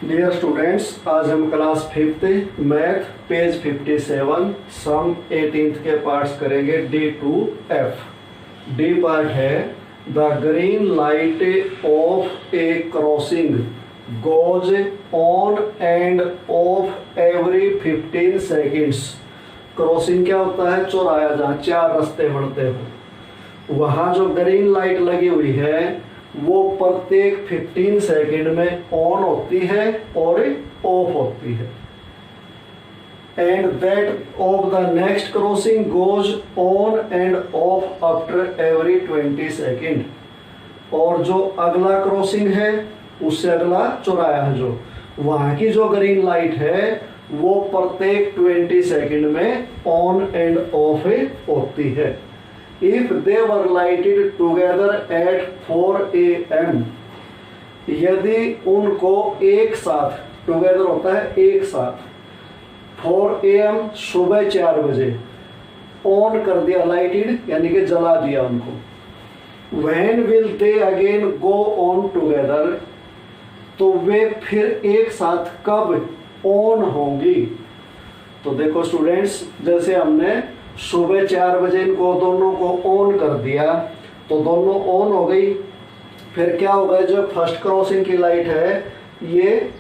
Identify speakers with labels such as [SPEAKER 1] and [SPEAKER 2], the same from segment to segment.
[SPEAKER 1] Dear students, आज हम class 5th math page 57 सम 18th के पार्ट्स करेंगे D to F. D part है the green light of a crossing goes on end of every 15 seconds. Crossing क्या होता है? चौराया, जहाँ चार रास्ते बढ़ते हो, वहाँ जो ग्रीन लाइट लगी हुई है वो प्रत्येक 15 सेकेंड में ऑन होती है और ऑफ होती है। And that of the next crossing goes on end of after every 20 second. और जो अगला क्रॉसिंग है उससे अगला चौराया है, जो वहां की जो ग्रीन लाइट है वो प्रत्येक 20 सेकेंड में ऑन एंड ऑफ होती है। If they were lighted together at 4 AM, यदि उनको एक साथ, टुगेदर होता है एक साथ, 4 AM सुबह 4 बजे ऑन कर दिया, लाइटेड यानी कि जला दिया उनको, when will they again go on together, तो वे फिर एक साथ कब ऑन होंगी? तो देखो स्टूडेंट्स, जैसे हमने सुबह 4 बजे इनको दोनों को ऑन कर दिया तो दोनों ऑन हो गई। फिर क्या होगा, जो फर्स्ट क्रॉसिंग की लाइट है ये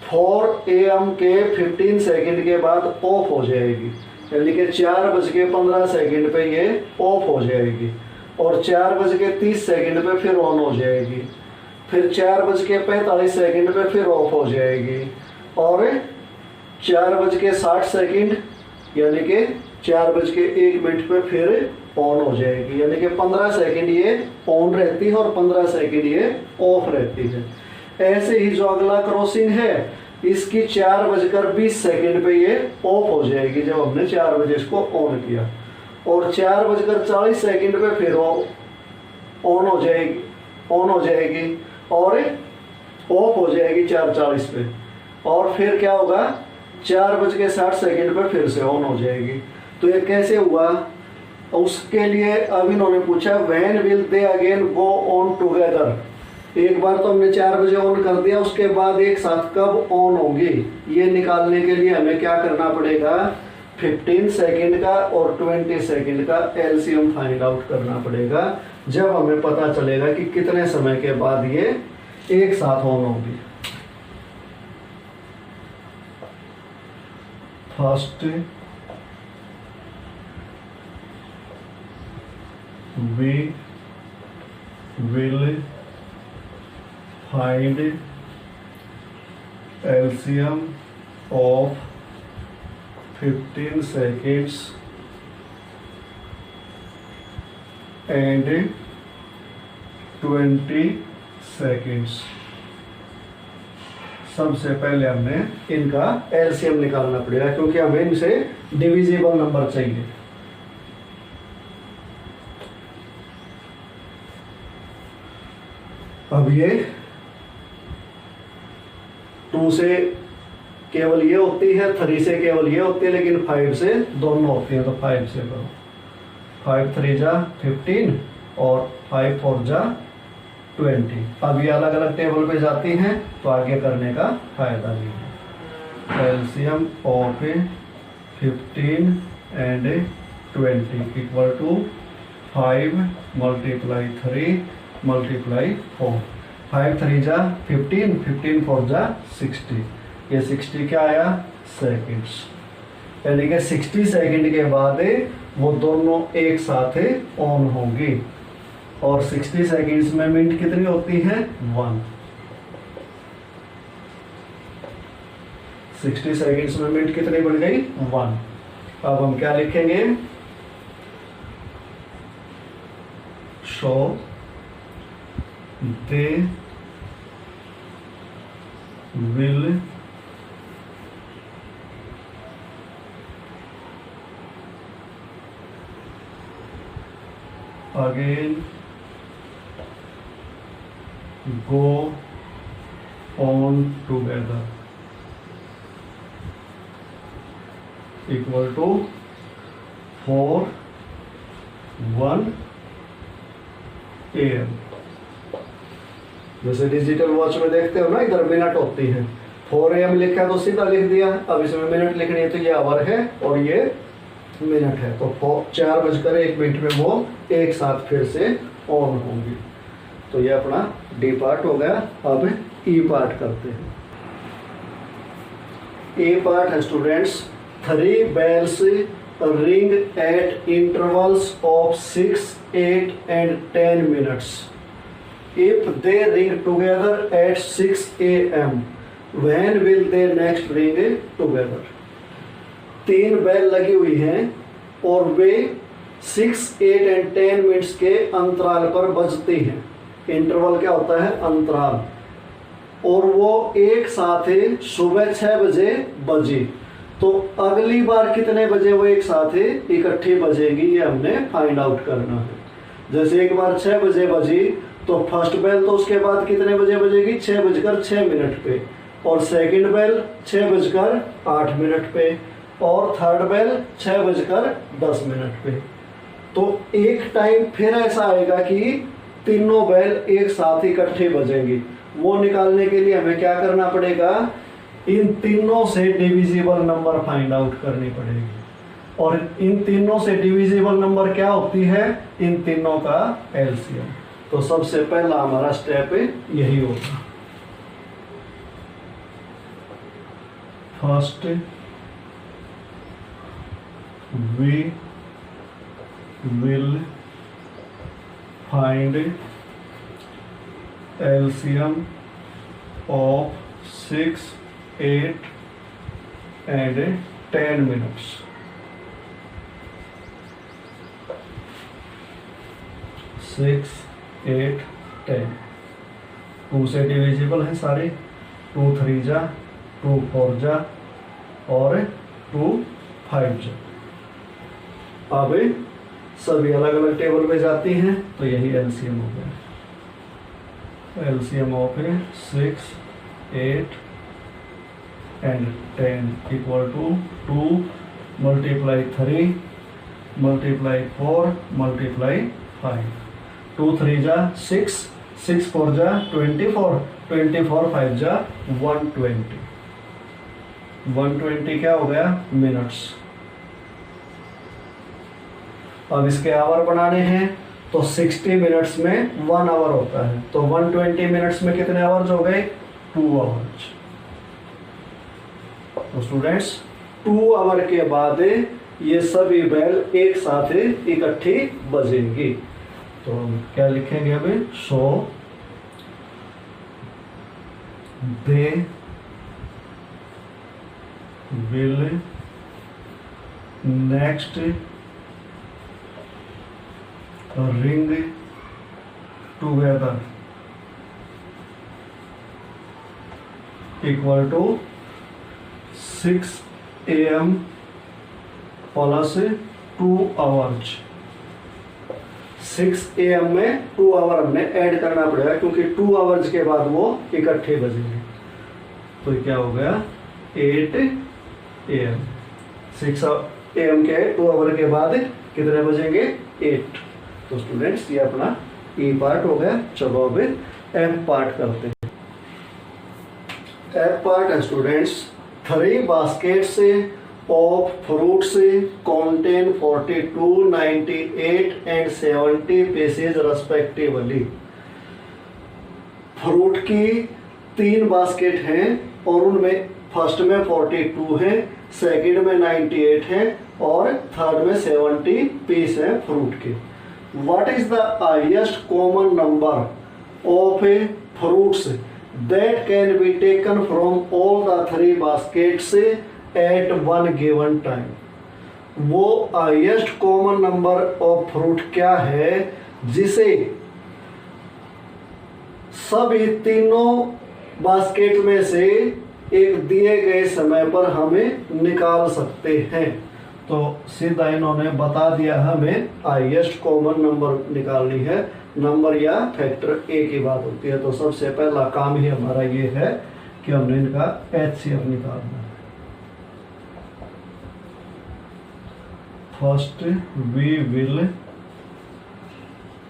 [SPEAKER 1] 4 AM के 15 सेकेंड के बाद ऑफ हो जाएगी, यानी कि 4:15 पे ये ऑफ हो जाएगी और 4:30 पे फिर ऑन हो जाएगी, फिर 4:45 पे फिर ऑफ हो जाएगी और 4:60 यानी कि 4:01 पे फिर ऑन हो जाएगी, यानी कि 15 सेकेंड ये ऑन रहती है और 15 सेकेंड ये ऑफ रहती है। ऐसे ही जो अगला क्रॉसिंग है इसकी 4:20 पे ये ऑफ हो जाएगी, जब हमने 4 बजे इसको ऑन किया, और 4:40 पे फिर ऑन हो जाएगी और ऑफ हो जाएगी 4:40 पे, और फिर क्या होगा 4:60 पे फिर से ऑन हो जाएगी। तो ये कैसे हुआ? उसके लिए अब इन्होंने पूछा when will they again go on together. एक बार तो हमने 4 बजे ऑन कर दिया, उसके बाद एक साथ कब ऑन होंगी ये निकालने के लिए हमें क्या करना पड़ेगा, 15 सेकेंड का और 20 सेकेंड का एलसीएम फाइंड आउट करना पड़ेगा, जब हमें पता चलेगा कि कितने समय के बाद ये एक साथ ऑन होंगी। First we will find LCM of 15 seconds and 20 seconds। सबसे पहले हमने इनका एलसीएम निकालना पड़ेगा, क्योंकि हमें इनसे डिविजिबल नंबर चाहिए। अब ये 2 से केवल ये होती है, 3 से केवल ये होती है, लेकिन 5 से दोनों होती हैं, तो 5 से करो। 5 3 जा 15 और 5 4 जा 20। अब ये अलग अलग टेबल पे जाती हैं तो आगे करने का फायदा नहीं है। LCM of 15 and 20 equal to 5 × 3 × 4। 5 3 जा 15, 15 4 जा 60। ये 60 क्या आया? सेकेंड्स, यानी कि 60 सेकेंड के बाद वो दोनों एक साथ ऑन होंगी। और 60 सेकेंड्स में मिनट कितनी होती है? 1। 60 सेकेंड्स में मिनट कितनी बन गई? 1। अब हम क्या लिखेंगे? Show they will again go on together equal to 4 1 AM। जैसे डिजिटल वॉच में देखते हो ना, इधर मिनट होती है, 4 AM लिखा है तो सीधा लिख दिया। अब इसमें मिनट लिखनी है तो ये आवर है और ये मिनट है, तो 4:01 में वो एक साथ फिर से ऑन होंगी। तो ये अपना डी पार्ट हो गया। अब ई पार्ट करते हैं। ए पार्ट है students, 3 bells ring at intervals of 6, 8 and 10 minutes. If they ring together at 6 AM, when will they next ring together? 3 bell लगी हुई हैं और वे 6, 8 एंड 10 मिनट्स के अंतराल पर बजती हैं। इंटरवल क्या होता है? अंतराल। और वो एक साथ सुबह 6 बजे बजी, तो अगली बार कितने बजे वो एक साथ इकट्ठी बजेगी ये हमने फाइंड आउट करना है। जैसे एक बार 6 बजे बजी तो फर्स्ट बेल तो उसके बाद कितने बजे बजेगी? 6:06 पे, और सेकंड बेल 6:08 पे, और थर्ड बेल 6:10 पे। तो एक टाइम फिर ऐसा आएगा कि तीनों बेल एक साथ इकट्ठे बजेंगी। वो निकालने के लिए हमें क्या करना पड़ेगा? इन तीनों से डिविजिबल नंबर फाइंड आउट करनी पड़ेगी। और इन तीनों से डिविजिबल नंबर क्या होती है? इन तीनों का एलसीएम। तो सबसे पहला हमारा स्टेप यही होगा। First we will find LCM of 6, 8 and 10 minutes. 6, 8, 10 2 से डिविजिबल है सारे। 2 3 जा, 2 4 जा और 2 5 जा। अब सभी अलग अलग टेबल पे जाती हैं तो यही एलसीएम हो गया। LCM of 6, 8 and 10 equal to 2 × 3 × 4 × 5। 2 3 जा 6, 6 4 जा 24, 24 5 जा 120। 120 क्या हो गया? मिनट्स। अब इसके आवर बनाने हैं तो 60 मिनट्स में 1 आवर होता है, तो 120 मिनट्स में कितने आवर्स हो गए? 2 आवर्स। तो स्टूडेंट्स 2 आवर के बाद ये सभी बेल एक साथ इकट्ठी बजेंगी। तो हम क्या लिखेंगे अभी? So they will next ring together equal to 6 AM plus 2 hours। 6 AM में 2 आवर हमने ऐड करना पड़ेगा क्योंकि 2 आवर्स के बाद वो इकट्ठे बजेंगे। तो क्या हो गया? 8 AM। 6 AM के 2 आवर के बाद कितने बजेंगे? 8। तो स्टूडेंट्स ये अपना ई पार्ट हो गया। चलो अब एफ पार्ट करते हैं। एफ पार्ट है students, 3 baskets of fruits contain 42, 98 and 70 pieces respectively। Fruit की 3 बास्केट हैं और उनमें फर्स्ट में 42 है, सेकंड में 98 है और थर्ड में 70 पीस है फ्रूट के। What is the highest common number of fruits that can be taken from all the 3 baskets at one given time? वो highest common number of fruit क्या है जिसे सभी तीनों बास्केट में से एक दिए गए समय पर हमें निकाल सकते हैं? तो सीधा इन्होंने बता दिया हमें हाईएस्ट कॉमन नंबर निकालनी है। नंबर या फैक्टर एक ही बात होती है। तो सबसे पहला काम ही हमारा ये है कि हमने इनका एचसीएफ निकालना है। First we will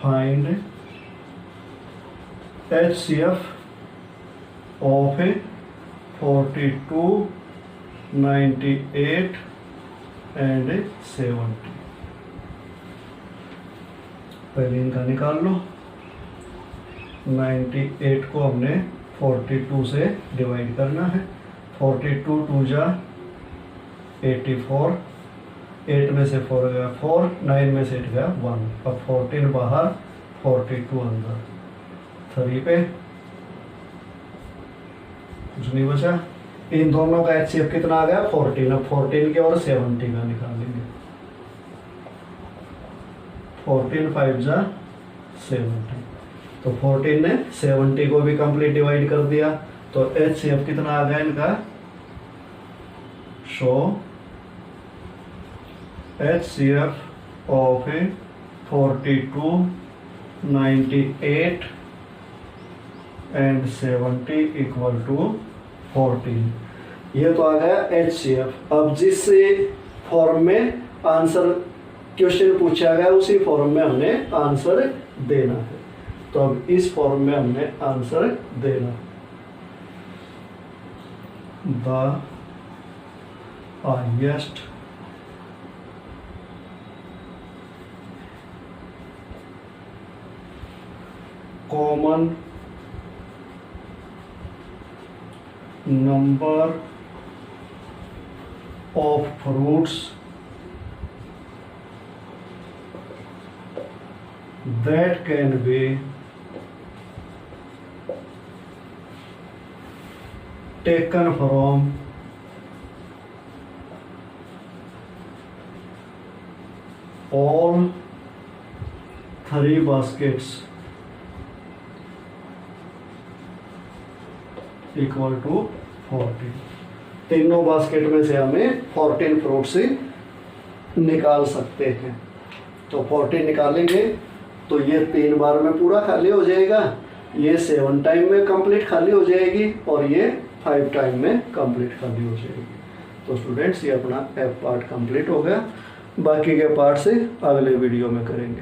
[SPEAKER 1] find HCF of 42, 98 and 70। पहले इनका निकाल लो। 98 को हमने 42 से डिवाइड करना है। 42 2 जा 84, 8 में से 4 गया 4, 9 में से 8 गया 1। अब 14 बाहर 42 अंदर, 3 पे कुछ नहीं बचा। इन दोनों का HCF कितना आ गया 14। अब 14 के और 70 का निकालेंगे। 14 5 जा 70, तो 14 ने 70 को भी कंप्लीट डिवाइड कर दिया। तो HCF कितना आ गया इनका, so HCF of 42, 98 and 70 equal to 14। ये तो आ गया HCF। अब जिस फॉर्म में आंसर क्वेश्चन पूछा गया उसी फॉर्म में हमने आंसर देना है। तो अब इस फॉर्म में हमने आंसर देना है। The highest common number of fruits that can be taken from all 3 baskets equal to 40। तीनों बास्केट में से हमें 14 फ्रूट्स निकाल सकते हैं। तो 14 निकालेंगे तो ये 3 बार में पूरा खाली हो जाएगा, ये 7 टाइम में कंप्लीट खाली हो जाएगी और ये 5 टाइम में कंप्लीट खाली हो जाएगी। तो स्टूडेंट्स ये अपना F पार्ट कंप्लीट हो गया। बाकी के पार्ट से अगले वीडियो में करेंगे।